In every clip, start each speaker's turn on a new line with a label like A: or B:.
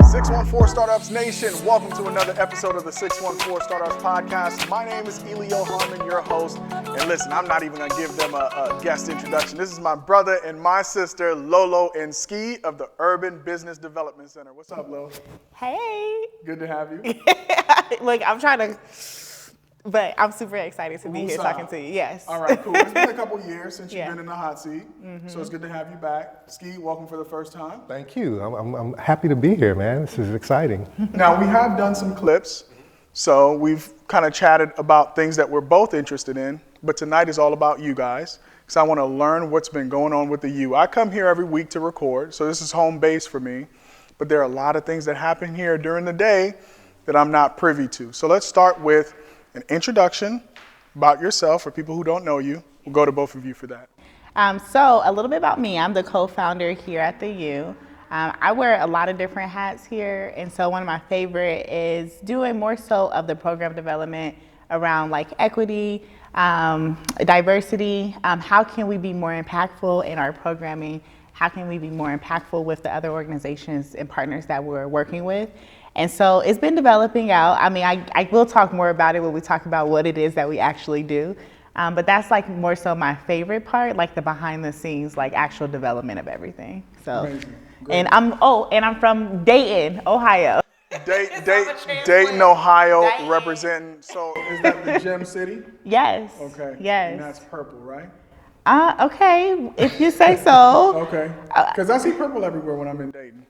A: 614 Startups Nation, welcome to another episode of the 614 Startups Podcast. My name is Elio Harmon, your host. And listen, I'm not even going to give them a guest introduction. This is my brother and my sister, Lolo and Ski of the Urban Business Development Center. What's up, Lo?
B: Hey.
A: Good to have you.
B: Look, but I'm super excited to be here talking to you. Yes.
A: All right, cool. It's been a couple years since you've been in the hot seat, so it's good to have you back. Ski, welcome for the first time.
C: Thank you. I'm happy to be here, man. This is exciting.
A: Now, we have done some clips, so we've kind of chatted about things that we're both interested in, but tonight is all about you guys, because I want to learn what's been going on with the U. I come here every week to record, so this is home base for me, but there are a lot of things that happen here during the day that I'm not privy to. So let's start with an introduction about yourself for people who don't know you. We'll go to both of you for that.
B: So a little bit about me. I'm the co-founder here at the U. I wear a lot of different hats here, and so one of my favorite is doing more so of the program development around like equity, diversity. How can we be more impactful in our programming? How can we be more impactful with the other organizations and partners that we're working with? And so it's been developing out. I mean, I will talk more about it when we talk about what it is that we actually do. But that's like more so my favorite part, like the behind the scenes, like actual development of everything. So, and I'm from Dayton, Ohio.
A: Dayton, Ohio, representing. So is that the Gem City?
B: Yes.
A: Okay.
B: Yes.
A: And that's purple, right?
B: Okay, if you say so.
A: Okay. Because I see purple everywhere when I'm in Dayton.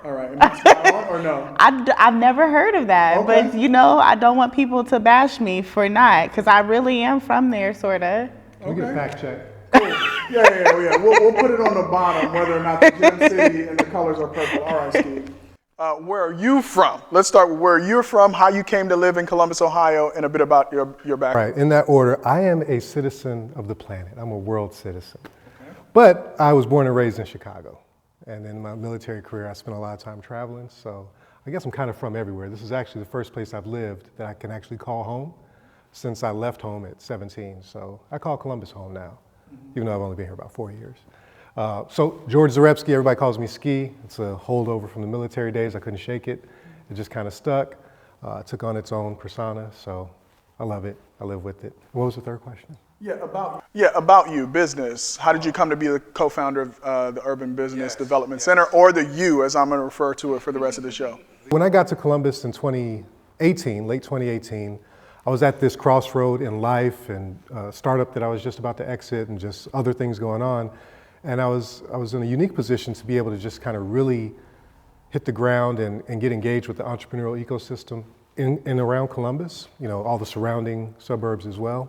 A: All right. Am I spot on or no?
B: I've never heard of that,
A: Okay.
B: but I don't want people to bash me for not, because I really am from there, sort of.
C: Can we get a fact check?
A: Cool. Yeah. We'll put it on the bottom, whether or not the Gem City and the colors are purple. All right, Steve. Where are you from? Let's start with where you're from, how you came to live in Columbus, Ohio, and a bit about your background.
C: Right, in that order, I am a citizen of the planet. I'm a world citizen. Okay. But I was born and raised in Chicago. And in my military career, I spent a lot of time traveling. So I guess I'm kind of from everywhere. This is actually the first place I've lived that I can actually call home since I left home at 17. So I call Columbus home now, even though I've only been here about 4 years. So George Zarebski, everybody calls me Ski. It's a holdover from the military days. I couldn't shake it. It just kind of stuck. It took on its own persona. So I love it. I live with it. What was the third question?
A: About you, business. How did you come to be the co-founder of the Urban Business Development Center, or the U, as I'm going to refer to it for the rest of the show?
C: When I got to Columbus in 2018, late 2018, I was at this crossroad in life and a startup that I was just about to exit and just other things going on. And I was in a unique position to be able to just kind of really hit the ground and get engaged with the entrepreneurial ecosystem in and around Columbus, all the surrounding suburbs as well.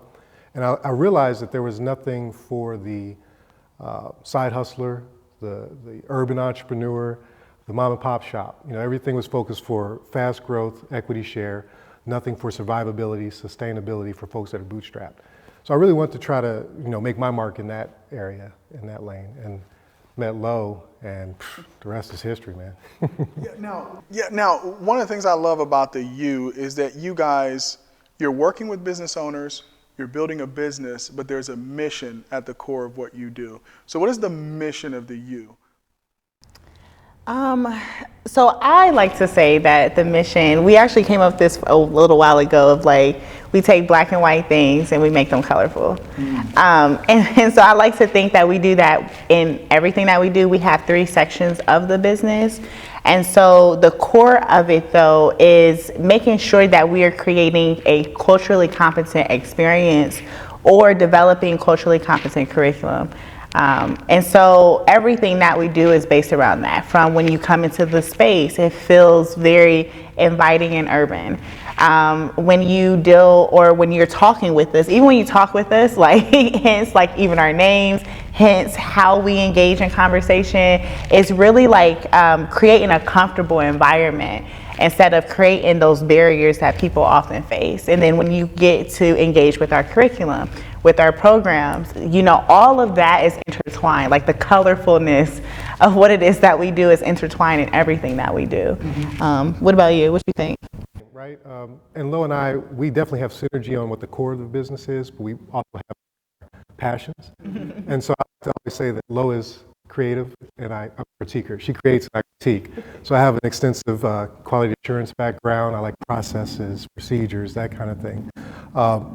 C: And I realized that there was nothing for the side hustler, the urban entrepreneur, the mom and pop shop. Everything was focused for fast growth, equity share, nothing for survivability, sustainability for folks that are bootstrapped. So I really wanted to try to, make my mark in that area, in that lane, and met Lo, and the rest is history, man.
A: Now, one of the things I love about the U is that you guys, you're working with business owners, you're building a business, but there's a mission at the core of what you do. So what is the mission of the U?
B: So I like to say that the mission, we actually came up with this a little while ago of like, we take black and white things and we make them colorful. And so I like to think that we do that in everything that we do. We have 3 sections of the business. And so the core of it though is making sure that we are creating a culturally competent experience or developing culturally competent curriculum. And so everything that we do is based around that. From when you come into the space, it feels very inviting and urban. When you deal or when you're talking with us, even when you talk with us, like hence like even our names, hence how we engage in conversation, is really like creating a comfortable environment instead of creating those barriers that people often face. And then when you get to engage with our curriculum, with our programs, all of that is intertwined. Like the colorfulness of what it is that we do is intertwined in everything that we do. What about you? What do you think?
C: Right, and Lo and I, we definitely have synergy on what the core of the business is, but we also have passions. And so I always say that Lo is creative, and I'm a critiquer. She creates and I critique. So I have an extensive quality assurance background. I like processes, procedures, that kind of thing.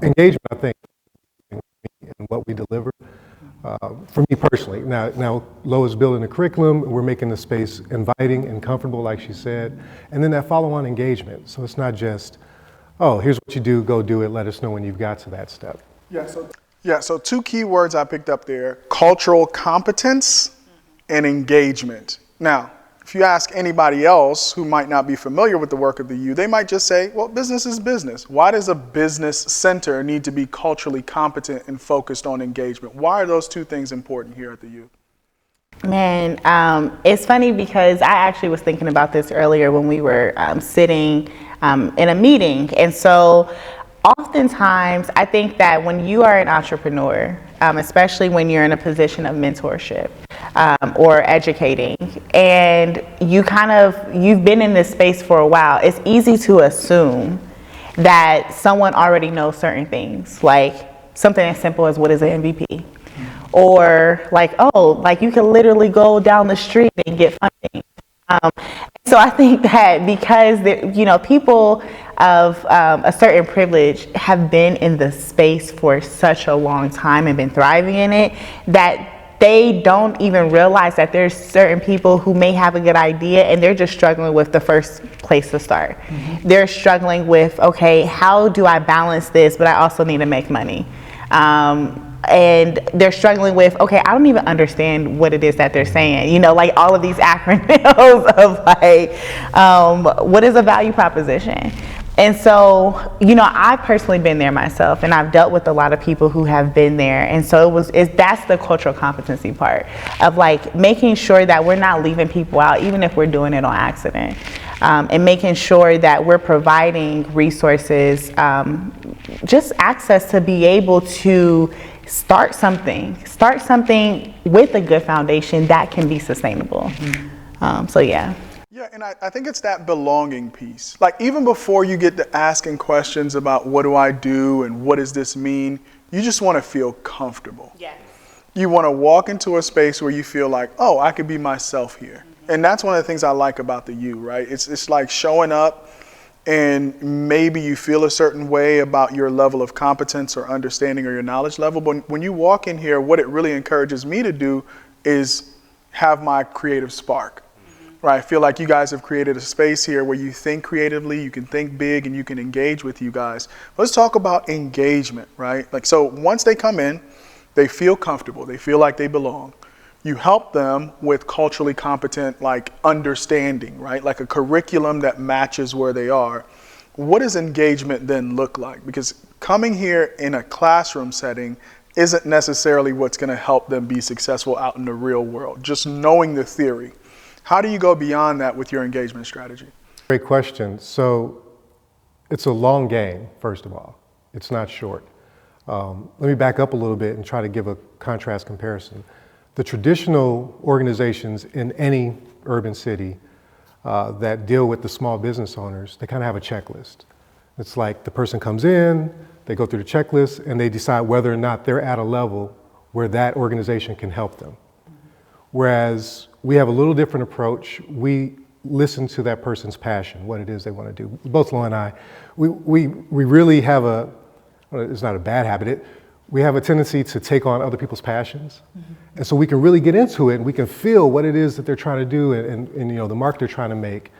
C: Engagement, I think, in what we deliver. For me personally, now Lo is building a curriculum. We're making the space inviting and comfortable, like she said, and then that follow-on engagement. So it's not just, oh, here's what you do, go do it. Let us know when you've got to that step.
A: So two key words I picked up there: cultural competence and engagement. Now, if you ask anybody else who might not be familiar with the work of the U, they might just say, well, business is business. Why does a business center need to be culturally competent and focused on engagement? Why are those two things important here at the U?
B: Man, it's funny because I actually was thinking about this earlier when we were sitting in a meeting. And so oftentimes I think that when you are an entrepreneur, especially when you're in a position of mentorship or educating, and you've been in this space for a while, it's easy to assume that someone already knows certain things, like something as simple as what is an MVP, or like, oh, like you can literally go down the street and get funding. So I think that because people of a certain privilege have been in the space for such a long time and been thriving in it, that they don't even realize that there's certain people who may have a good idea and they're just struggling with the first place to start. Mm-hmm. They're struggling with, okay, how do I balance this, but I also need to make money. And they're struggling with, okay, I don't even understand what it is that they're saying. Like all of these acronyms of like, what is a value proposition? And so, I've personally been there myself, and I've dealt with a lot of people who have been there. And so that's the cultural competency part of like making sure that we're not leaving people out, even if we're doing it on accident, and making sure that we're providing resources, just access to be able to start something with a good foundation that can be sustainable. Mm-hmm.
A: Yeah, and I think it's that belonging piece. Like even before you get to asking questions about what do I do and what does this mean, you just want to feel comfortable.
B: Yes.
A: You want to walk into a space where you feel like, oh, I could be myself here. Mm-hmm. And that's one of the things I like about the U, right? It's like showing up and maybe you feel a certain way about your level of competence or understanding or your knowledge level. But when you walk in here, what it really encourages me to do is have my creative spark. Right, I feel like you guys have created a space here where you think creatively, you can think big, and you can engage with you guys. Let's talk about engagement, right? Like, so once they come in, they feel comfortable, they feel like they belong. You help them with culturally competent, like understanding, right? Like a curriculum that matches where they are. What does engagement then look like? Because coming here in a classroom setting isn't necessarily what's going to help them be successful out in the real world, just knowing the theory. How do you go beyond that with your engagement strategy?
C: Great question. So it's a long game, first of all. It's not short. Let me back up a little bit and try to give a contrast comparison. The traditional organizations in any urban city that deal with the small business owners, they kind of have a checklist. It's like the person comes in, they go through the checklist, and they decide whether or not they're at a level where that organization can help them. Whereas we have a little different approach. We listen to that person's passion, what it is they want to do. Both Lo and I, we really have it's not a bad habit, we have a tendency to take on other people's passions. Mm-hmm. And so we can really get into it and we can feel what it is that they're trying to do and the mark they're trying to make.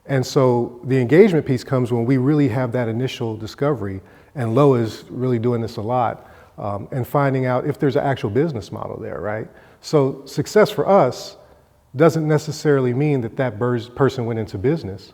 C: And so the engagement piece comes when we really have that initial discovery, and Lo is really doing this a lot, and finding out if there's an actual business model there, right? So success for us doesn't necessarily mean that person went into business.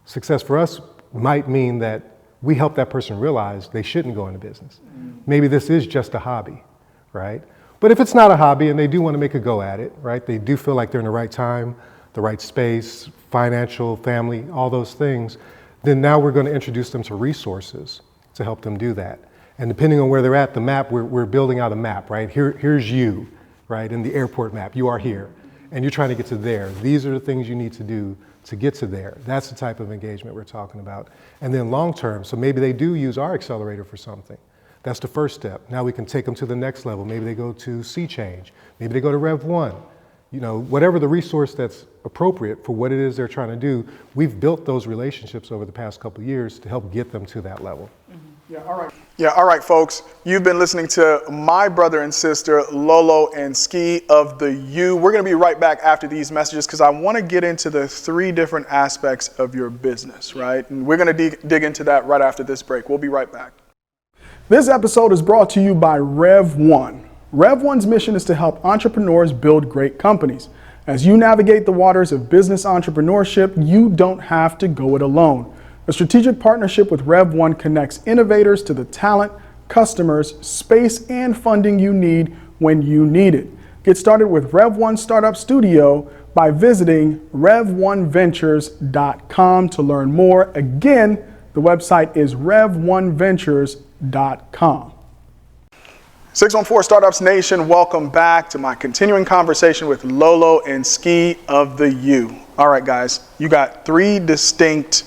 C: Success for us might mean that we help that person realize they shouldn't go into business. Maybe this is just a hobby, right? But if it's not a hobby and they do want to make a go at it, right? They do feel like they're in the right time, the right space, financial, family, all those things, then now we're going to introduce them to resources to help them do that. And depending on where they're at, the map, we're building out a map, right? Here's you, right? In the airport map, you are here. And you're trying to get to there. These are the things you need to do to get to there. That's the type of engagement we're talking about. And then long term, so maybe they do use our accelerator for something. That's the first step. Now we can take them to the next level. Maybe they go to C change. Maybe they go to Rev 1. you know, whatever the resource that's appropriate for what it is they're trying to do, we've built those relationships over the past couple of years to help get them to that level.
A: Yeah, all right, folks. You've been listening to my brother and sister, Lolo and Ski of the U. We're going to be right back after these messages because I want to get into the 3 different aspects of your business, right? And we're going to dig into that right after this break. We'll be right back. This episode is brought to you by Rev1. Rev1's mission is to help entrepreneurs build great companies. As you navigate the waters of business entrepreneurship, you don't have to go it alone. A strategic partnership with Rev1 connects innovators to the talent, customers, space, and funding you need when you need it. Get started with Rev1 Startup Studio by visiting rev1ventures.com to learn more. Again, the website is rev1ventures.com. 614 Startups Nation, welcome back to my continuing conversation with Lolo and Ski of the U. All right, guys, you got 3 distinct,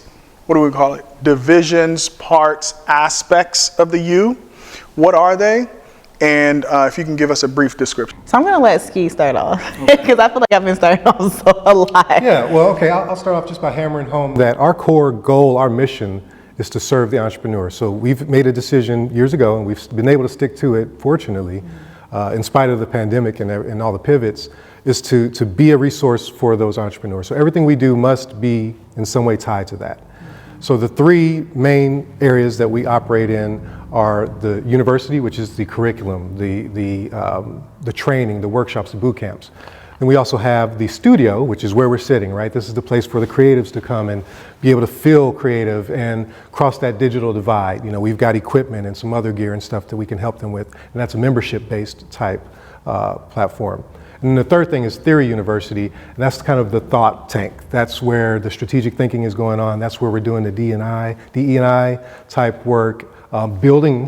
A: what do we call it? Divisions, parts, aspects of the U. What are they? And if you can give us a brief description.
B: So I'm going to let Ski start off because I feel like I've been starting off a lot.
C: Yeah, well, okay, I'll start off just by hammering home that our core goal, our mission, is to serve the entrepreneur. So we've made a decision years ago, and we've been able to stick to it, fortunately, in spite of the pandemic and all the pivots, is to be a resource for those entrepreneurs. So everything we do must be in some way tied to that. So the 3 main areas that we operate in are the university, which is the curriculum, the training, the workshops, the boot camps. And we also have the studio, which is where we're sitting, right? This is the place for the creatives to come and be able to feel creative and cross that digital divide. You know, we've got equipment and some other gear and stuff that we can help them with, and that's a membership-based type platform. And the third thing is Theory University, and that's kind of the thought tank. That's where the strategic thinking is going on. That's where we're doing the DE&I type work,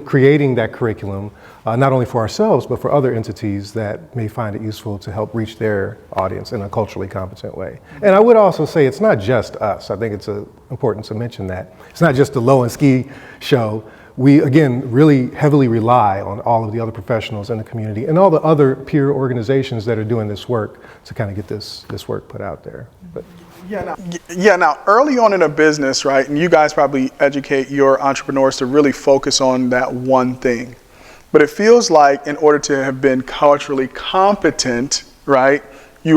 C: creating that curriculum, not only for ourselves, but for other entities that may find it useful to help reach their audience in a culturally competent way. And I would also say it's not just us. I think it's important to mention that. It's not just the Lo and Ski show. We, again, really heavily rely on all of the other professionals in the community and all the other peer organizations that are doing this work to kind of get this work put out there. But,
A: now early on in a business, right, and you guys probably educate your entrepreneurs to really focus on that one thing. But it feels like in order to have been culturally competent, right, you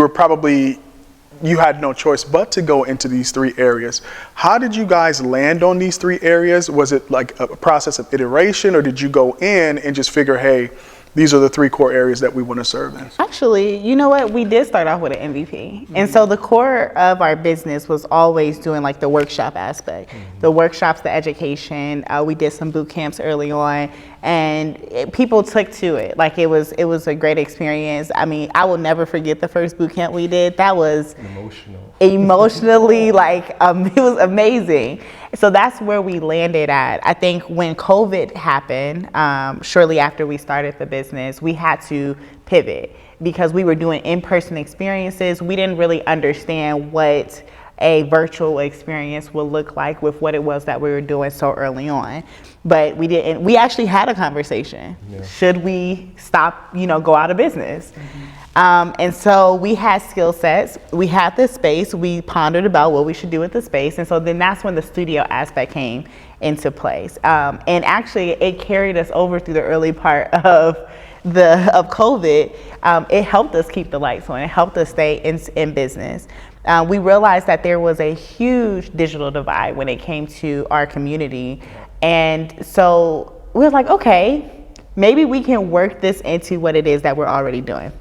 A: had no choice but to go into these 3 areas. How did you guys land on these 3 areas? Was it like a process of iteration, or did you go in and just figure, hey, these are the 3 core areas that we want to serve in?
B: Actually, you know what? We did start off with an MVP. And so the core of our business was always doing like the workshop aspect, the workshops, the education. We did some boot camps early on, and people took to it. Like it was a great experience. I mean, I will never forget the first boot camp we did. That was emotionally like, it was amazing. So that's where we landed at. I think when COVID happened, shortly after we started the business, we had to pivot because we were doing in-person experiences. We didn't really understand what a virtual experience would look like with what it was that we were doing so early on. But we actually had a conversation. Yeah. Should we stop, go out of business? And so we had skill sets, we had the space, we pondered about what we should do with the space. And so then that's when the studio aspect came into place. And actually it carried us over through the early part of COVID. It helped us keep the lights on, it helped us stay in business. We realized that there was a huge digital divide when it came to our community. And so we were like, okay, maybe we can work this into what it is that we're already doing.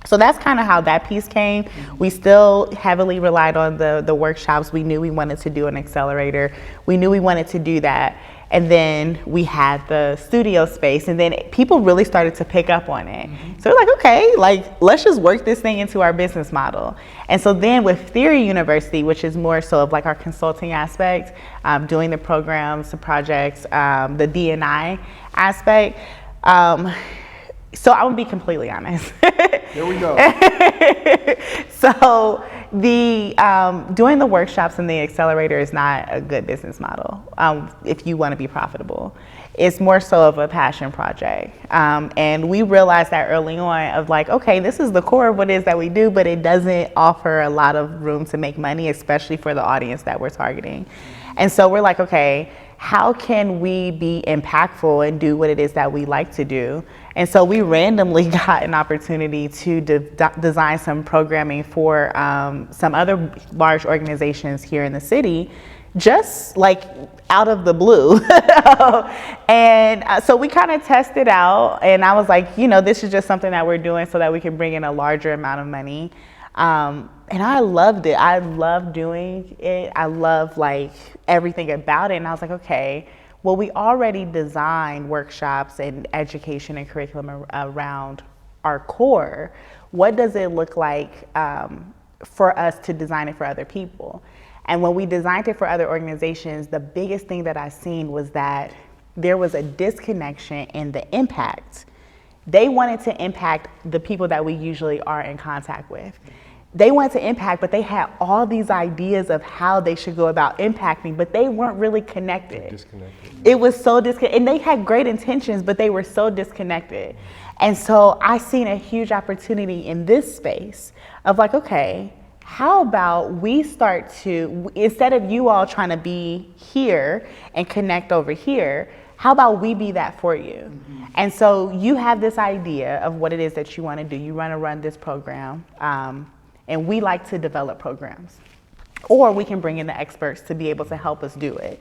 B: So that's kind of how that piece came. We still heavily relied on the workshops. We knew we wanted to do an accelerator. We knew we wanted to do that. And then we had the studio space, and then people really started to pick up on it. So we're like, okay, let's just work this thing into our business model. And so then with Theory University, which is more so of like our consulting aspect, doing the programs, the projects, the D&I aspect, So I'm gonna be completely honest.
A: Here we go.
B: So the doing the workshops in the accelerator is not a good business model if you want to be profitable. It's more so of a passion project. And we realized that early on of like, okay, this is the core of what it is that we do, but it doesn't offer a lot of room to make money, especially for the audience that we're targeting. And so we're like, okay, how can we be impactful and do what it is that we like to do? And so we randomly got an opportunity to design some programming for some other large organizations here in the city, just like out of the blue. And so we kind of tested out, and I was like, you know, this is just something that we're doing so that we can bring in a larger amount of money. And I loved it. I loved doing it. I love like everything about it. And I was like, okay, well, we already designed workshops and education and curriculum around our core. What does it look like for us to design it for other people? And when we designed it for other organizations, the biggest thing that I seen was that there was a disconnection in the impact. They wanted to impact the people that we usually are in contact with. They wanted to impact, but they had all these ideas of how they should go about impacting, but they weren't really connected.
C: Disconnected.
B: It was so disconnected, and they had great intentions, but they were so disconnected. And so I seen a huge opportunity in this space of like, okay, how about we start to, instead of you all trying to be here and connect over here, how about we be that for you? Mm-hmm. And so you have this idea of what it is that you want to do. You want to run this program, and we like to develop programs. Or we can bring in the experts to be able to help us do it.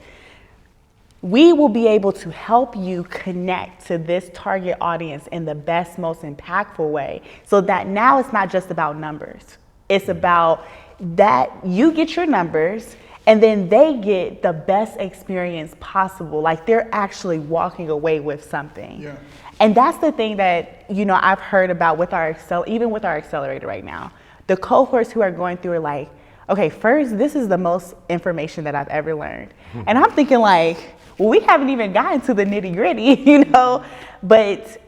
B: We will be able to help you connect to this target audience in the best, most impactful way, so that now it's not just about numbers. It's about that you get your numbers, and then they get the best experience possible. Like they're actually walking away with something. Yeah. And that's the thing that, you know, I've heard about with our even with our accelerator right now. The cohorts who are going through are like, okay, first, this is the most information that I've ever learned. And I'm thinking like, well, we haven't even gotten to the nitty gritty, you know, but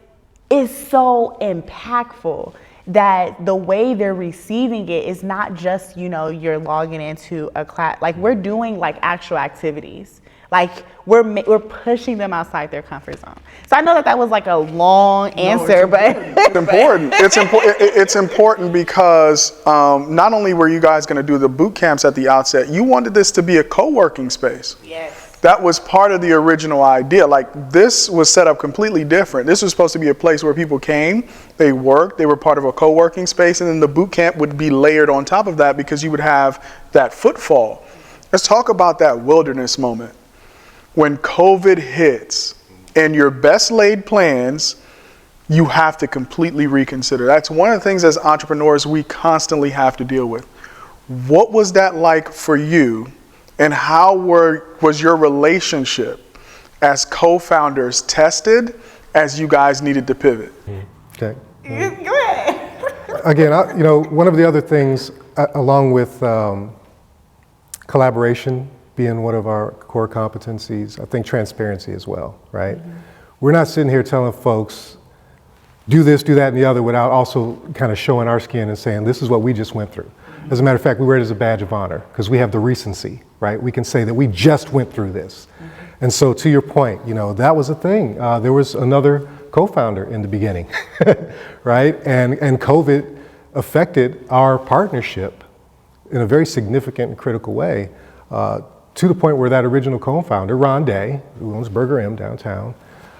B: it's so impactful that the way they're receiving it is not just, you know, you're logging into a class. Like we're doing like actual activities. Like we're pushing them outside their comfort zone. So I know that was like a long answer, but
A: it's important. It's important because not only were you guys going to do the boot camps at the outset, you wanted this to be a co-working space.
B: Yes.
A: That was part of the original idea. Like this was set up completely different. This was supposed to be a place where people came, they worked, they were part of a co-working space, and then the boot camp would be layered on top of that because you would have that footfall. Let's talk about that wilderness moment. When COVID hits and your best laid plans, you have to completely reconsider. That's one of the things as entrepreneurs we constantly have to deal with. What was that like for you, and how was your relationship as co-founders tested as you guys needed to pivot?
C: Okay.
B: Go ahead.
C: Again, you know, one of the other things, along with collaboration being one of our core competencies, I think transparency as well, right? Mm-hmm. We're not sitting here telling folks, do this, do that, and the other without also kind of showing our skin and saying, this is what we just went through. Mm-hmm. As a matter of fact, we wear it as a badge of honor because we have the recency, right? We can say that we just went through this. Mm-hmm. And so to your point, you know, that was a thing. There was another co-founder in the beginning, right? And COVID affected our partnership in a very significant and critical way. To the point where that original co-founder, Ron Day, who owns Burger M downtown,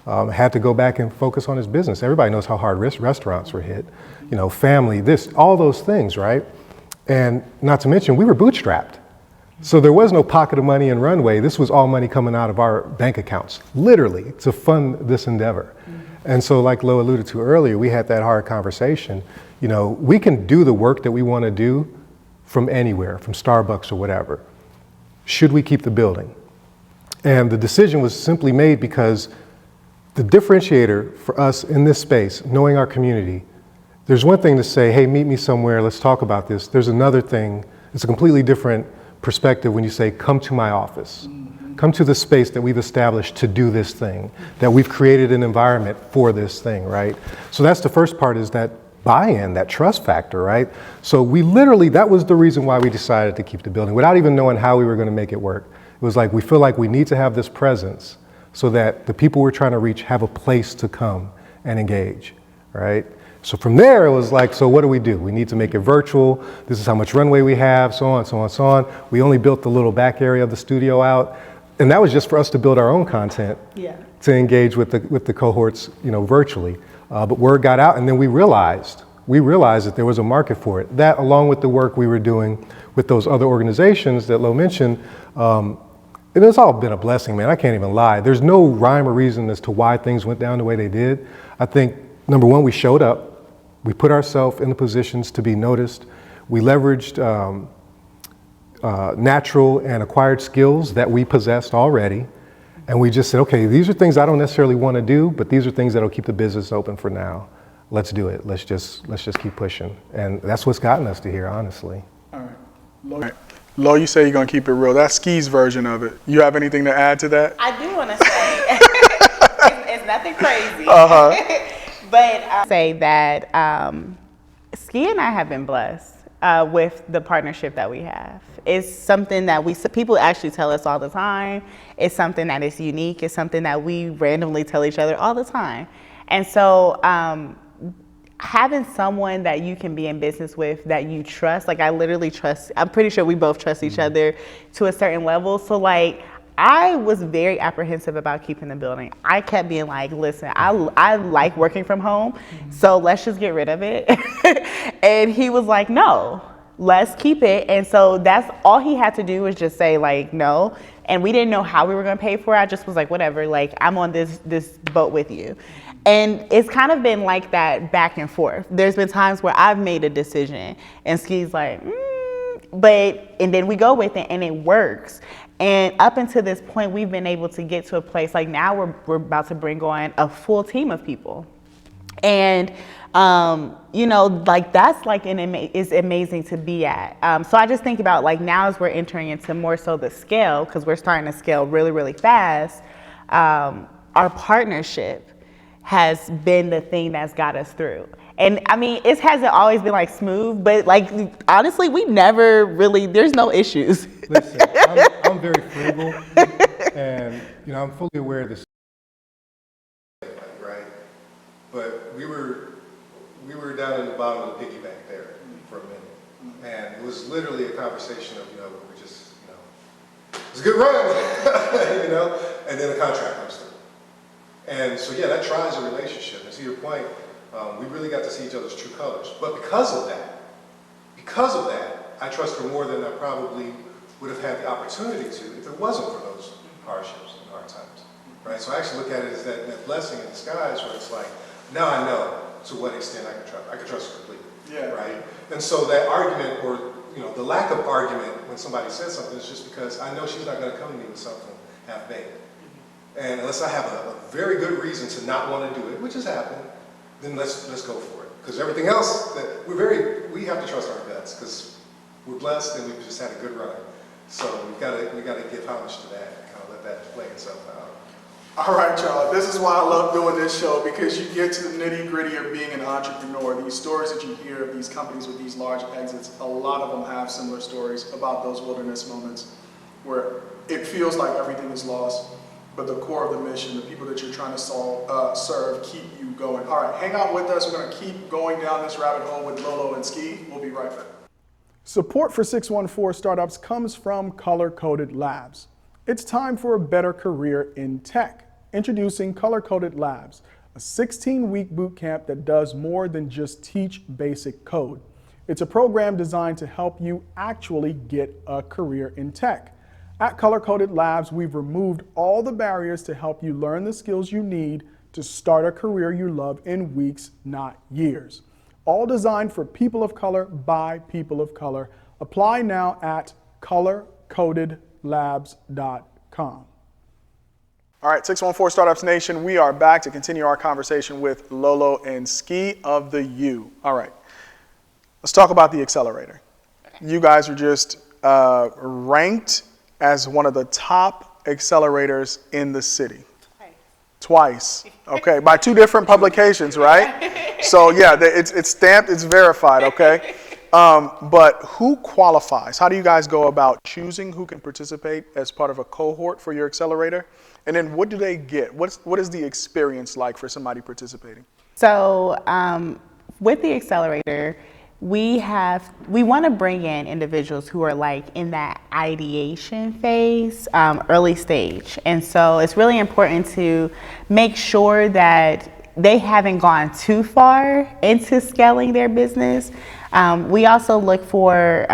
C: had to go back and focus on his business. Everybody knows how hard restaurants were hit, you know, family, this, all those things, right? And not to mention, we were bootstrapped. So there was no pocket of money in Runway. This was all money coming out of our bank accounts, literally, to fund this endeavor. Mm-hmm. And so like Lo alluded to earlier, we had that hard conversation. You know, we can do the work that we want to do from anywhere, from Starbucks or whatever. Should we keep the building? And the decision was simply made because the differentiator for us in this space, knowing our community, there's one thing to say, hey, meet me somewhere, let's talk about this. There's another thing, it's a completely different perspective when you say, come to my office. Mm-hmm. come to the space that we've established to do this thing, that we've created an environment for this thing, right? So that's the first part, is that buy-in, that trust factor, right? So we literally, that was the reason why we decided to keep the building without even knowing how we were going to make it work. It was like, we feel like we need to have this presence so that the people we're trying to reach have a place to come and engage, right? So from there, it was like, so what do? We need to make it virtual. This is how much runway we have, so on, so on, so on. We only built the little back area of the studio out. And that was just for us to build our own content, to engage with the cohorts, virtually. But word got out, and then we realized that there was a market for it. That, along with the work we were doing with those other organizations that Lo mentioned, it has all been a blessing, man. I can't even lie. There's no rhyme or reason as to why things went down the way they did. I think, number one, we showed up. We put ourselves in the positions to be noticed. We leveraged natural and acquired skills that we possessed already. And we just said, okay, these are things I don't necessarily want to do, but these are things that'll keep the business open for now. Let's do it. Let's just keep pushing. And that's what's gotten us to here, honestly.
A: All right. Lo, you say you're going to keep it real. That's Ski's version of it. You have anything to add to that?
B: I do want to say, it's nothing crazy. But I say that Ski and I have been blessed with the partnership that we have. It's something that people actually tell us all the time. It's something that is unique. It's something that we randomly tell each other all the time. And so having someone that you can be in business with that you trust, like I literally trust, I'm pretty sure we both trust each other to a certain level. So like, I was very apprehensive about keeping the building. I kept being like, listen, I like working from home, so let's just get rid of it. And he was like, no, let's keep it. And so that's all he had to do, was just say like, no. And we didn't know how we were gonna pay for it. I just was like, whatever, like I'm on this boat with you. And it's kind of been like that back and forth. There's been times where I've made a decision and Ski's like, and then we go with it and it works. And up until this point, we've been able to get to a place, like now we're about to bring on a full team of people. And, like that's like is amazing to be at. So I just think about like now as we're entering into more so the scale, because we're starting to scale really, really fast, our partnership has been the thing that's got us through. And I mean, it hasn't always been like smooth, but like, honestly, we never really, there's no issues.
C: Listen, I'm very frugal, and I'm fully aware of this, right? But we were down in the bottom of the piggy bank there for a minute, and it was literally a conversation of, we just, it was a good run, and then a contract comes through. And so, yeah, that tries a relationship. And to your point, we really got to see each other's true colors. But because of that, I trust her more than I probably would have had the opportunity to if it wasn't for those hardships and hard times, right? So I actually look at it as that blessing in disguise, where it's like, now I know to what extent I can trust her completely, right? And so that argument, or the lack of argument when somebody says something, is just because I know she's not going to come to me with something half-baked. And unless I have a very good reason to not want to do it, which has happened, then let's go for it. Because everything else, we have to trust our guts, because we're blessed and we've just had a good run. So we got to give homage to that and kind of let that play itself out.
A: All right, y'all. This is why I love doing this show, because you get to the nitty gritty of being an entrepreneur. These stories that you hear of these companies with these large exits, a lot of them have similar stories about those wilderness moments where it feels like everything is lost, but the core of the mission, the people that you're trying to serve, keep you going. All right, hang out with us. We're going to keep going down this rabbit hole with Lolo and Ski. We'll be right back. Support for 614 Startups comes from Color Coded Labs. It's time for a better career in tech. Introducing Color Coded Labs, a 16-week boot camp that does more than just teach basic code. It's a program designed to help you actually get a career in tech. At Color Coded Labs, we've removed all the barriers to help you learn the skills you need to start a career you love in weeks, not years. All designed for people of color by people of color. Apply now at colorcodedlabs.com. All right, 614 Startups Nation, we are back to continue our conversation with Lolo and Ski of the U. All right, let's talk about the accelerator. You guys are just ranked as one of the top accelerators in the city? Twice. Okay, by 2 different publications, right? So yeah, it's stamped, it's verified, okay? But who qualifies? How do you guys go about choosing who can participate as part of a cohort for your accelerator? And then what do they get? What is the experience like for somebody participating?
B: So with the accelerator, we want to bring in individuals who are like in that ideation phase, early stage. And so it's really important to make sure that they haven't gone too far into scaling their business. We also look for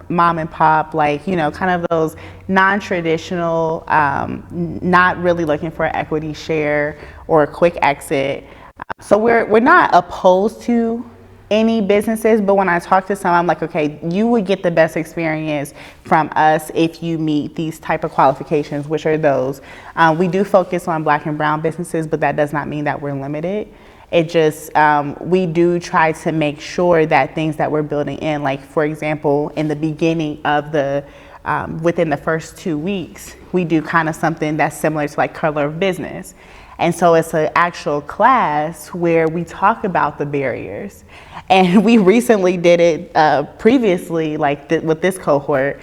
B: mom and pop, like, you know, kind of those non-traditional, not really looking for an equity share or a quick exit. So we're not opposed to any businesses, but when I talk to some, I'm like, okay, you would get the best experience from us if you meet these type of qualifications, which are those. We do focus on Black and brown businesses, but that does not mean that we're limited. It just, we do try to make sure that things that we're building in, like for example, in the beginning of the, within the first 2 weeks, we do kind of something that's similar to like Color of Business. And so it's an actual class where we talk about the barriers. And we recently did it previously, like with this cohort.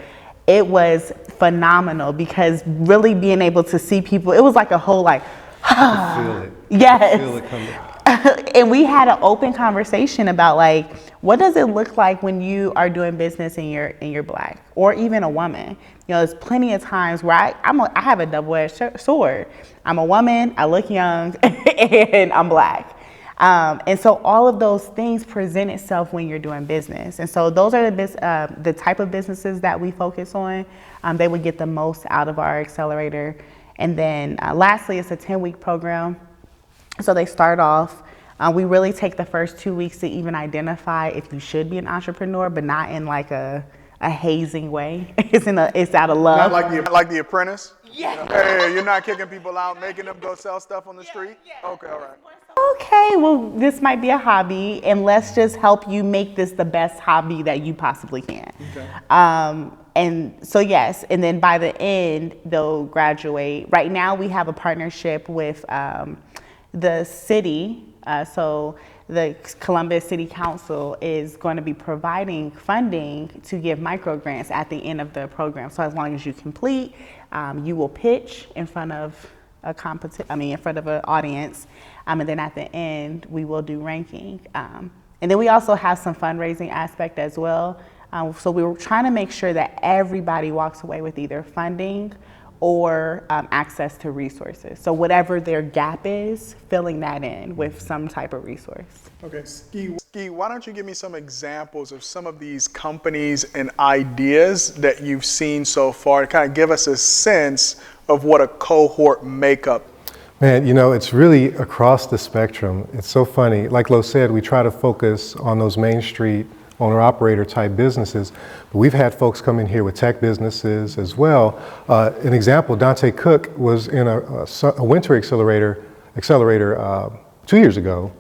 B: It was phenomenal because really being able to see people, it was like a whole like,
C: Feel it.
B: yes.
C: Feel it coming.
B: And we had an open conversation about like, what does it look like when you are doing business and you're Black or even a woman? You know, there's plenty of times where I have a double-edged sword. I'm a woman, I look young, and I'm Black. And so all of those things present itself when you're doing business. And so those are the type of businesses that we focus on. They would get the most out of our accelerator. And then lastly, it's a 10-week program. So they start off, we really take the first 2 weeks to even identify if you should be an entrepreneur, but not in like a hazing way. It's out of love.
A: Not like the Apprentice?
B: Yeah.
A: Hey, you're not kicking people out, making them go sell stuff on the street?
B: Yeah.
A: Okay, all right.
B: Okay, well, this might be a hobby, and let's just help you make this the best hobby that you possibly can. Okay. And so yes, and then by the end, they'll graduate. Right now, we have a partnership with the city, so the Columbus City Council is going to be providing funding to give micro grants at the end of the program. So as long as you complete, you will pitch in front of in front of an audience, and then at the end we will do ranking. And then we also have some fundraising aspect as well. So we were trying to make sure that everybody walks away with either funding or access to resources. So whatever their gap is, filling that in with some type of resource.
A: Okay, Ski, why don't you give me some examples of some of these companies and ideas that you've seen so far to kind of give us a sense of what a cohort makeup.
C: Man, you know, it's really across the spectrum. It's so funny. Like Lo said, we try to focus on those Main Street owner-operator type businesses, but we've had folks come in here with tech businesses as well. An example, Dante Cook was in a winter accelerator 2 years ago,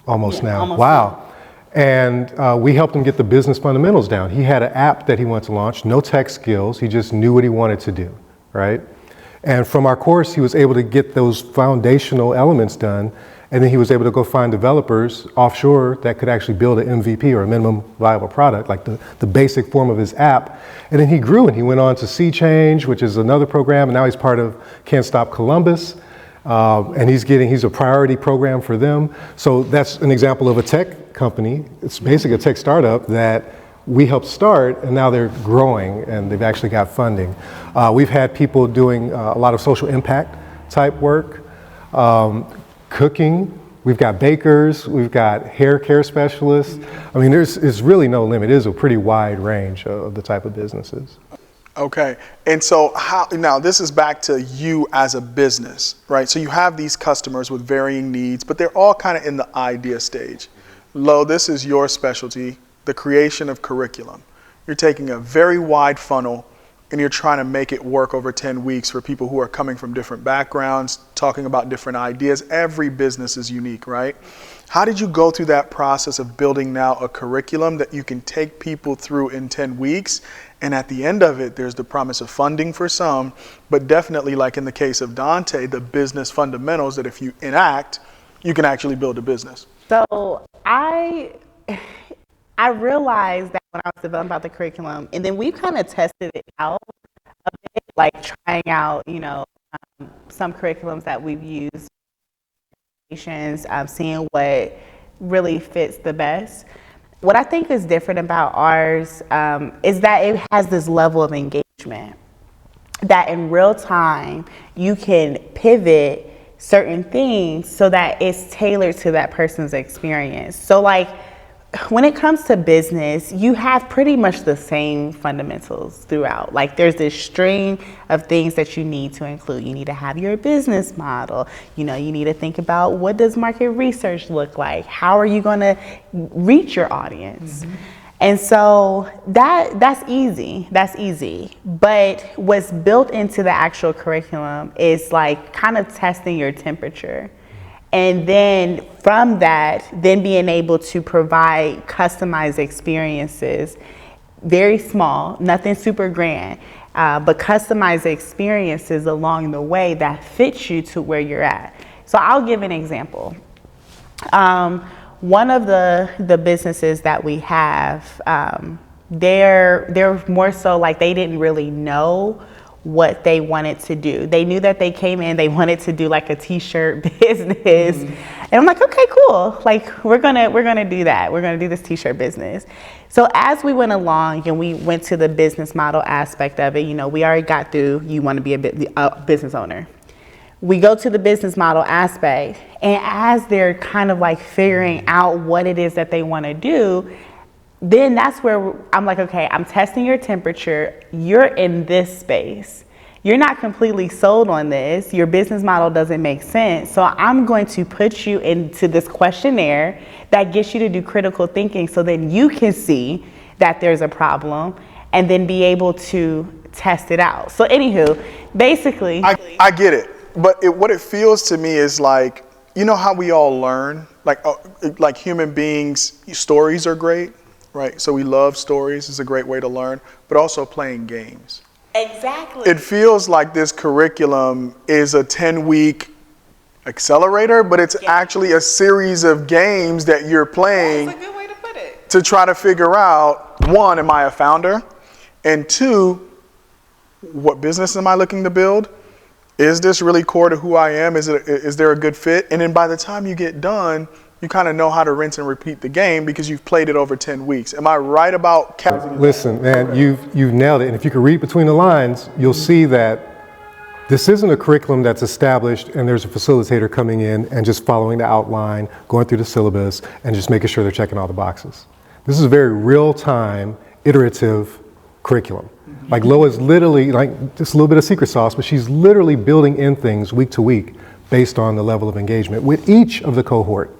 C: almost now.
B: Almost
C: wow. And we helped him get the business fundamentals down. He had an app that he wanted to launch, no tech skills, he just knew what he wanted to do, right? And from our course, he was able to get those foundational elements done. And then he was able to go find developers offshore that could actually build an MVP or a minimum viable product, like the basic form of his app. And then he grew and he went on to Sea Change, which is another program. And now he's part of Can't Stop Columbus. And he's a priority program for them. So that's an example of a tech company. It's basically a tech startup that we helped start, and now they're growing and they've actually got funding. We've had people doing a lot of social impact type work. Cooking, we've got bakers, we've got hair care specialists. I mean, there's really no limit. It is a pretty wide range of the type of businesses.
A: Okay, and so now this is back to you as a business, right? So you have these customers with varying needs, but they're all kind of in the idea stage. Lo, this is your specialty, the creation of curriculum. You're taking a very wide funnel and you're trying to make it work over 10 weeks for people who are coming from different backgrounds, talking about different ideas. Every business is unique, right? How did you go through that process of building now a curriculum that you can take people through in 10 weeks And at the end of it, there's the promise of funding for some, but definitely, like in the case of Dante, the business fundamentals that if you enact, you can actually build a business.
B: So I realized that when I was developing about the curriculum, and then we kind of tested it out a bit, like trying out, some curriculums that we've used, seeing what really fits the best. What I think is different about ours is that it has this level of engagement that in real time you can pivot certain things so that it's tailored to that person's experience. So like when it comes to business, you have pretty much the same fundamentals throughout. Like there's this string of things that you need to include. You need to have your business model. You need to think about what does market research look like? How are you going to reach your audience? Mm-hmm. And so that's easy. That's easy. But what's built into the actual curriculum is like kind of testing your temperature. And then from that, then being able to provide customized experiences, very small, nothing super grand, but customized experiences along the way that fit you to where you're at. So I'll give an example. One of the businesses that we have, they're more so like they didn't really know what they wanted to do. They knew that they came in, they wanted to do like a t-shirt business. Mm-hmm. And I'm like, okay, cool. Like we're gonna do that. We're gonna do this t-shirt business. So as we went along and we went to the business model aspect of it, we already got through, you wanna be a business owner. We go to the business model aspect, and as they're kind of like figuring out what it is that they wanna do, then that's where I'm like, okay, I'm testing your temperature. You're in this space. You're not completely sold on this. Your business model doesn't make sense. So I'm going to put you into this questionnaire that gets you to do critical thinking so then you can see that there's a problem and then be able to test it out. So anywho, basically.
A: I get it. But what it feels to me is like, how we all learn? Like human beings, stories are great. Right, so we love stories. It's a great way to learn, but also playing games.
B: Exactly.
A: It feels like this curriculum is a 10-week accelerator, but it's actually a series of games that you're playing.
B: That's a good way to put it.
A: To try to figure out, one, am I a founder? And two, what business am I looking to build? Is this really core to who I am? Is there a good fit? And then by the time you get done, you kind of know how to rinse and repeat the game because you've played it over 10 weeks. Am I right about
C: Listen, man, you've nailed it. And if you can read between the lines, you'll see that this isn't a curriculum that's established and there's a facilitator coming in and just following the outline, going through the syllabus, and just making sure they're checking all the boxes. This is a very real-time, iterative curriculum. Like Lo is literally, like just a little bit of secret sauce, but she's literally building in things week to week based on the level of engagement with each of the cohort.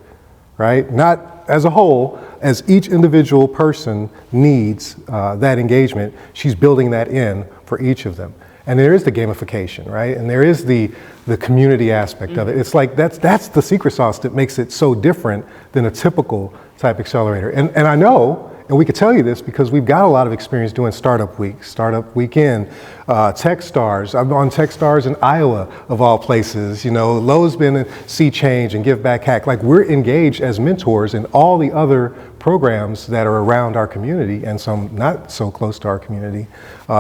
C: Right? Not as a whole, as each individual person needs that engagement, she's building that in for each of them. And there is the gamification, right? And there is the community aspect of it. It's like that's the secret sauce that makes it so different than a typical type accelerator. And I know, and we could tell you this because we've got a lot of experience doing Startup Week, Startup Weekend, Techstars. I'm on Techstars in Iowa, of all places. Lo's been in See Change and Give Back Hack. Like we're engaged as mentors in all the other programs that are around our community and some not so close to our community.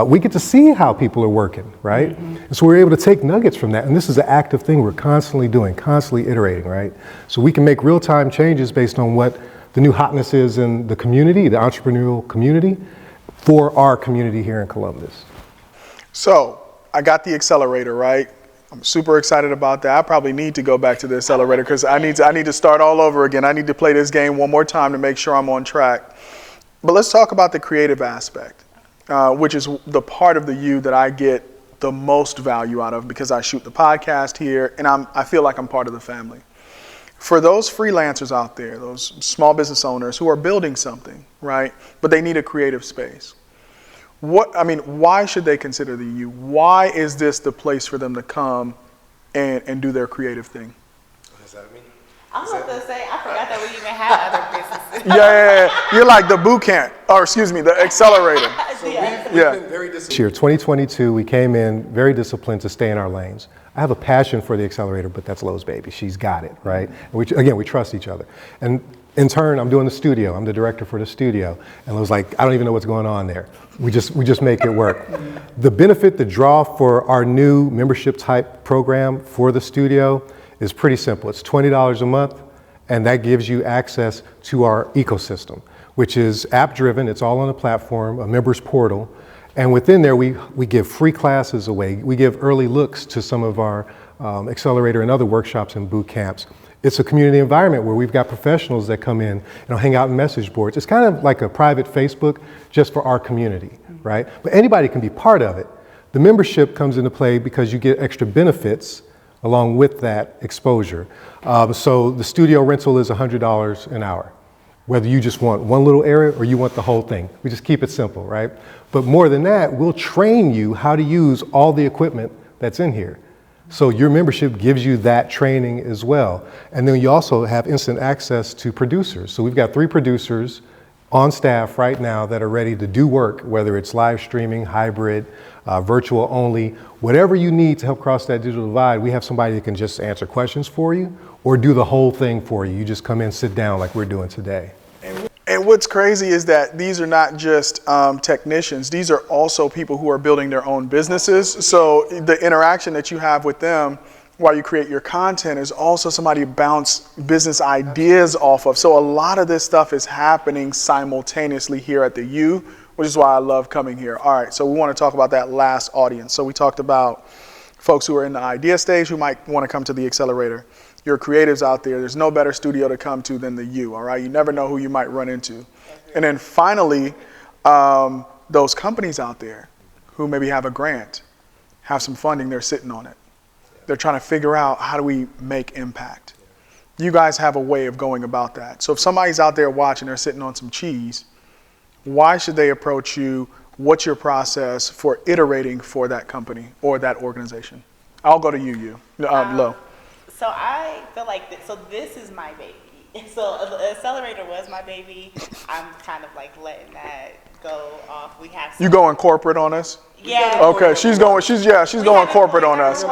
C: We get to see how people are working, right? Mm-hmm. And so we're able to take nuggets from that. And this is an active thing we're constantly doing, constantly iterating, right? So we can make real-time changes based on what the new hotness is in the community, the entrepreneurial community, for our community here in Columbus.
A: So I got the accelerator, right? I'm super excited about that. I probably need to go back to the accelerator because I need to start all over again. I need to play this game one more time to make sure I'm on track. But let's talk about the creative aspect, which is the part of the U that I get the most value out of because I shoot the podcast here and I feel like I'm part of the family. For those freelancers out there, those small business owners who are building something, right, but they need a creative space, why should they consider the U? Why is this the place for them to come and do their creative thing?
D: Is that me?
B: I was about to say, I forgot that we even had other businesses.
A: Yeah. You're like the boot camp, or excuse me, the accelerator.
D: So
A: Yeah.
C: This year, 2022, we came in very disciplined to stay in our lanes. I have a passion for the accelerator, but that's Lo's baby. She's got it, right? And we trust each other. And in turn, I'm doing the studio. I'm the director for the studio. And Lo's like, I don't even know what's going on there. We just make it work. The benefit, the draw for our new membership type program for the studio is pretty simple. It's $20 a month, and that gives you access to our ecosystem, which is app driven. It's all on the platform, a members portal. And within there, we give free classes away. We give early looks to some of our accelerator and other workshops and boot camps. It's a community environment where we've got professionals that come in and hang out in message boards. It's kind of like a private Facebook just for our community, right? But anybody can be part of it. The membership comes into play because you get extra benefits along with that exposure. So the studio rental is $100 an hour, whether you just want one little area or you want the whole thing. We just keep it simple, right? But more than that, we'll train you how to use all the equipment that's in here. So your membership gives you that training as well. And then you also have instant access to producers. So we've got 3 producers on staff right now that are ready to do work, whether it's live streaming, hybrid, virtual only, whatever you need to help cross that digital divide. We have somebody that can just answer questions for you or do the whole thing for you. You just come in, sit down like we're doing today.
A: And what's crazy is that these are not just technicians. These are also people who are building their own businesses. So the interaction that you have with them while you create your content is also somebody to bounce business ideas off of. So a lot of this stuff is happening simultaneously here at the U, which is why I love coming here. All right, so we want to talk about that last audience. So we talked about folks who are in the idea stage who might want to come to the accelerator. Your creatives out there, there's no better studio to come to than the U, all right? You never know who you might run into. And then finally, those companies out there who maybe have a grant, have some funding, they're sitting on it. They're trying to figure out, how do we make impact? You guys have a way of going about that. So if somebody's out there watching, they're sitting on some cheese, why should they approach you? What's your process for iterating for that company or that organization? I'll go to you, Lo.
B: So I feel like, so this is my baby. So the accelerator was my baby. I'm kind of like letting that go off. We have
A: You going corporate on us?
B: Yeah.
A: Okay, she's going corporate on us.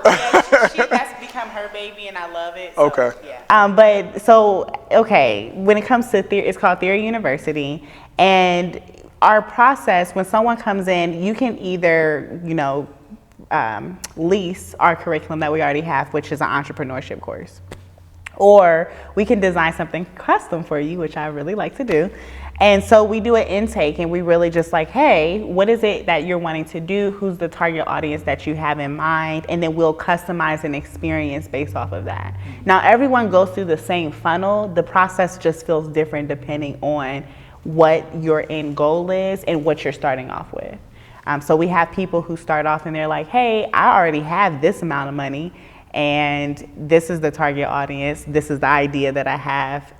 B: That's become her baby, and I love it. So,
A: Okay.
B: Yeah. When it comes to theory, it's called Theory University, and our process, when someone comes in, you can either, lease our curriculum that we already have, which is an entrepreneurship course, or we can design something custom for you, which I really like to do. And so we do an intake, and we really just like, hey, what is it that you're wanting to do? Who's the target audience that you have in mind? And then we'll customize an experience based off of that. Now, everyone goes through the same funnel. The process just feels different depending on what your end goal is and what you're starting off with. So we have people who start off and they're like, hey, I already have this amount of money, and this is the target audience. This is the idea that I have.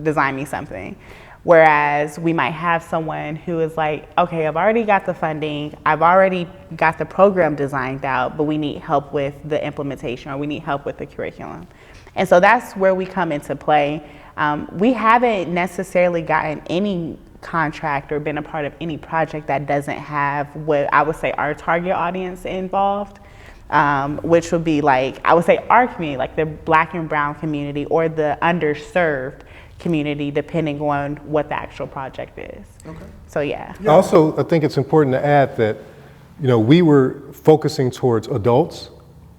B: Design me something. Whereas we might have someone who is like, okay, I've already got the funding, I've already got the program designed out, but we need help with the implementation, or we need help with the curriculum. And so that's where we come into play. We haven't necessarily gotten any contract or been a part of any project that doesn't have what I would say our target audience involved, which would be like, I would say our community, like the Black and brown community or the underserved community, depending on what the actual project is. Okay. So yeah.
C: Also, I think it's important to add that, we were focusing towards adults,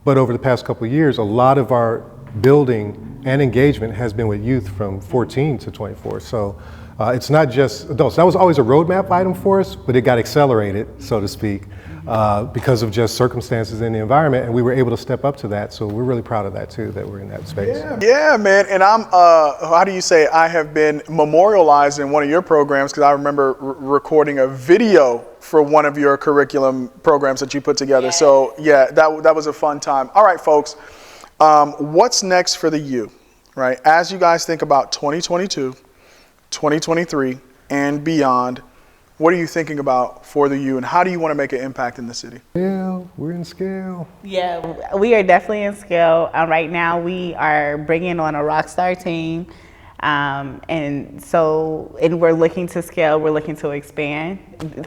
C: but over the past couple of years, a lot of our building and engagement has been with youth from 14 to 24. So it's not just adults. That was always a roadmap item for us, but it got accelerated, so to speak, because of just circumstances in the environment, and we were able to step up to that. So we're really proud of that too, that we're in that space.
A: Yeah, man. And I'm, I have been memorialized in one of your programs, because I remember recording a video for one of your curriculum programs that you put together. Yes. So yeah, that was a fun time. All right, folks, what's next for the U, right? As you guys think about 2022, 2023, and beyond, what are you thinking about for the U, and how do you want to make an impact in the city?
C: Yeah, we're in scale.
B: Yeah, we are definitely in scale. Right now, we are bringing on a rock star team. And we're looking to scale, we're looking to expand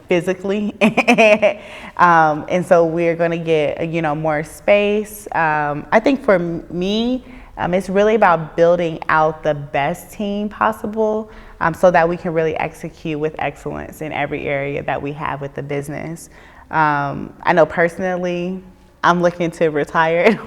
B: physically. And so we're going to get, more space. I think for me, it's really about building out the best team possible, so that we can really execute with excellence in every area that we have with the business. I know personally, I'm looking to retire.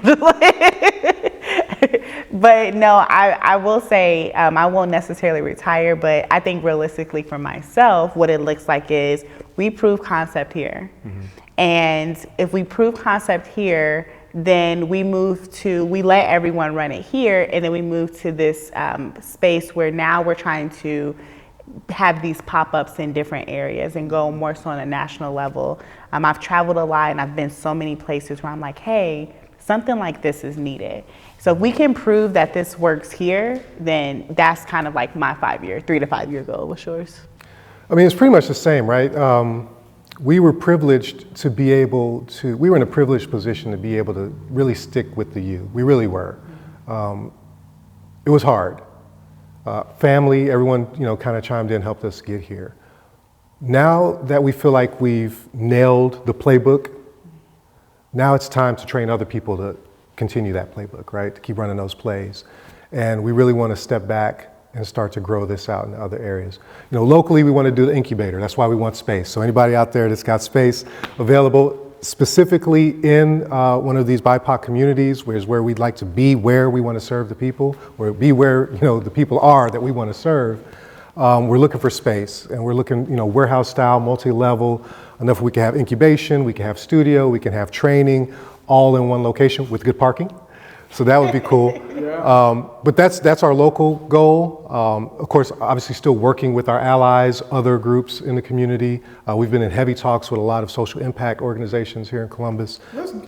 B: But no, I will say I won't necessarily retire, but I think realistically for myself, what it looks like is we prove concept here. Mm-hmm. And if we prove concept here, then we let everyone run it here, and then we move to this space where now we're trying to have these pop-ups in different areas and go more so on a national level. I've traveled a lot, and I've been so many places where I'm like, hey, something like this is needed. So if we can prove that this works here, then that's kind of like my 3 to 5 year goal. What's yours?
C: I mean, it's pretty much the same, right? We were privileged to be able to, we were in a privileged position to be able to really stick with the U. We really were. It was hard. Family, everyone, kind of chimed in, helped us get here. Now that we feel like we've nailed the playbook, now it's time to train other people to continue that playbook, right? To keep running those plays. And we really want to step back and start to grow this out in other areas. Locally, we want to do the incubator. That's why we want space. So anybody out there that's got space available, specifically in one of these BIPOC communities, where we'd like to be, where we want to serve the people, or be where the people are that we want to serve. We're looking for space, and we're looking, warehouse style, multi-level, enough we can have incubation, we can have studio, we can have training, all in one location with good parking. So that would be cool. Yeah. But that's our local goal. Of course, obviously still working with our allies, other groups in the community. We've been in heavy talks with a lot of social impact organizations here in Columbus.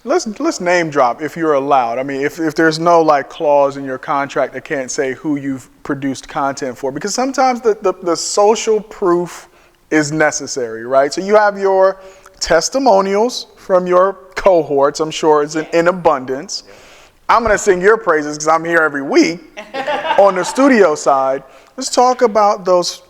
A: Let's name drop if you're allowed. I mean, if there's no clause in your contract that can't say who you've produced content for, because sometimes the social proof is necessary, right? So you have your testimonials from your cohorts, I'm sure it's in abundance. I'm going to sing your praises because I'm here every week on the studio side. Let's talk about those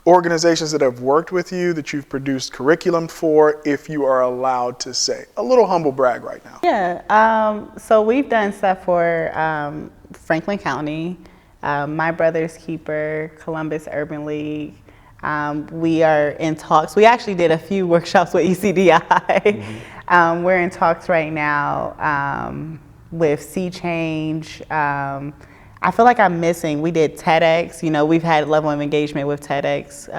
A: organizations that have worked with you, that you've produced curriculum for, if you are allowed to say. A little humble brag right now.
B: Yeah, so we've done stuff for Franklin County, My Brother's Keeper, Columbus Urban League. We are in talks. We actually did a few workshops with ECDI. Mm-hmm. We're in talks right now with Sea Change. I feel like I'm missing. We did TEDx. We've had level of engagement with TEDx,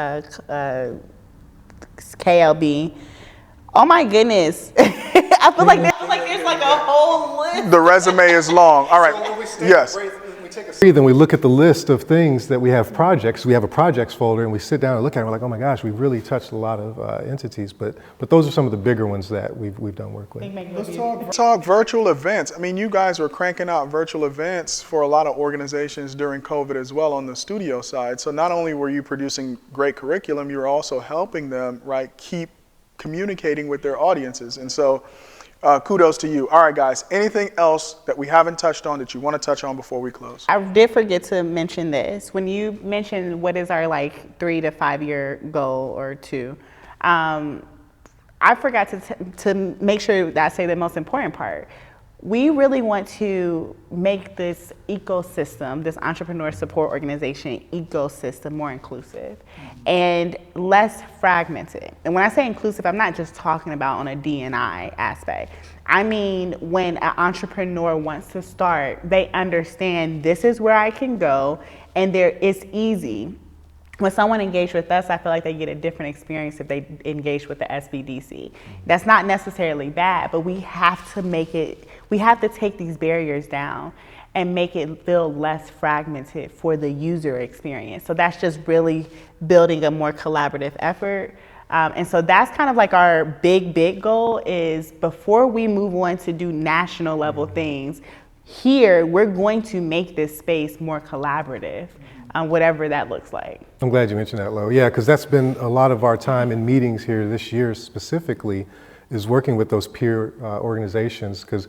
B: KLB. Oh my goodness. I feel like there's a whole list.
A: The resume is long. All right. Yes.
C: Then we look at the list of things that we have projects. We have a projects folder, and we sit down and look at it. And we're like, oh my gosh, we've really touched a lot of entities. But those are some of the bigger ones that we've done work with.
A: Let's talk virtual events. I mean, you guys were cranking out virtual events for a lot of organizations during COVID as well on the studio side. So not only were you producing great curriculum, you were also helping them, right, keep communicating with their audiences. And so kudos to you. All right, guys, anything else that we haven't touched on that you want to touch on before we close?
B: I did forget to mention this. When you mentioned what is our 3 to 5 year goal or 2, I forgot to make sure that I say the most important part. We really want to make this ecosystem, this entrepreneur support organization ecosystem, more inclusive and less fragmented. And when I say inclusive, I'm not just talking about on a D&I aspect. I mean, when an entrepreneur wants to start, they understand this is where I can go, and it's easy. When someone engages with us, I feel like they get a different experience if they engage with the SBDC. That's not necessarily bad, but we have to take these barriers down and make it feel less fragmented for the user experience. So that's just really building a more collaborative effort. And so that's kind of our big goal is before we move on to do national level things, here we're going to make this space more collaborative. Whatever that looks like.
C: I'm glad you mentioned that, Lo. Yeah, because that's been a lot of our time in meetings here this year specifically, is working with those peer organizations, because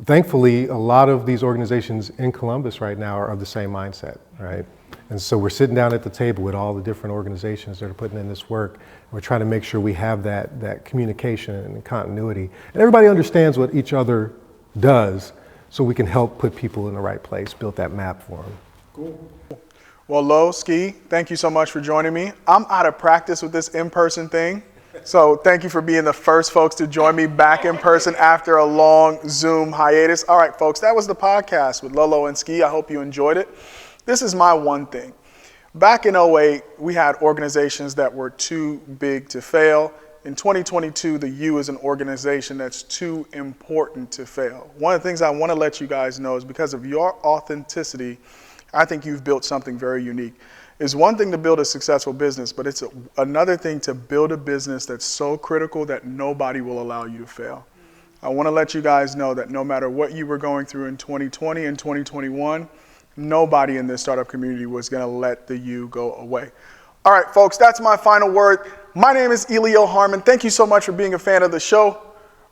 C: thankfully, a lot of these organizations in Columbus right now are of the same mindset, right? And so we're sitting down at the table with all the different organizations that are putting in this work. We're trying to make sure we have that communication and continuity. And everybody understands what each other does, so we can help put people in the right place, build that map for them.
A: Cool. Well, Lo, Ski, thank you so much for joining me. I'm out of practice with this in-person thing. So thank you for being the first folks to join me back in person after a long Zoom hiatus. All right, folks, that was the podcast with Lolo and Ski. I hope you enjoyed it. This is my one thing. Back in 2008, we had organizations that were too big to fail. In 2022, the U is an organization that's too important to fail. One of the things I want to let you guys know is because of your authenticity, I think you've built something very unique. It's one thing to build a successful business, but it's another thing to build a business that's so critical that nobody will allow you to fail. I want to let you guys know that no matter what you were going through in 2020 and 2021, nobody in this startup community was going to let the U go away. All right, folks, that's my final word. My name is Elio Harmon. Thank you so much for being a fan of the show.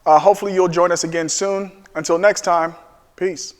A: Hopefully you'll join us again soon. Until next time, peace.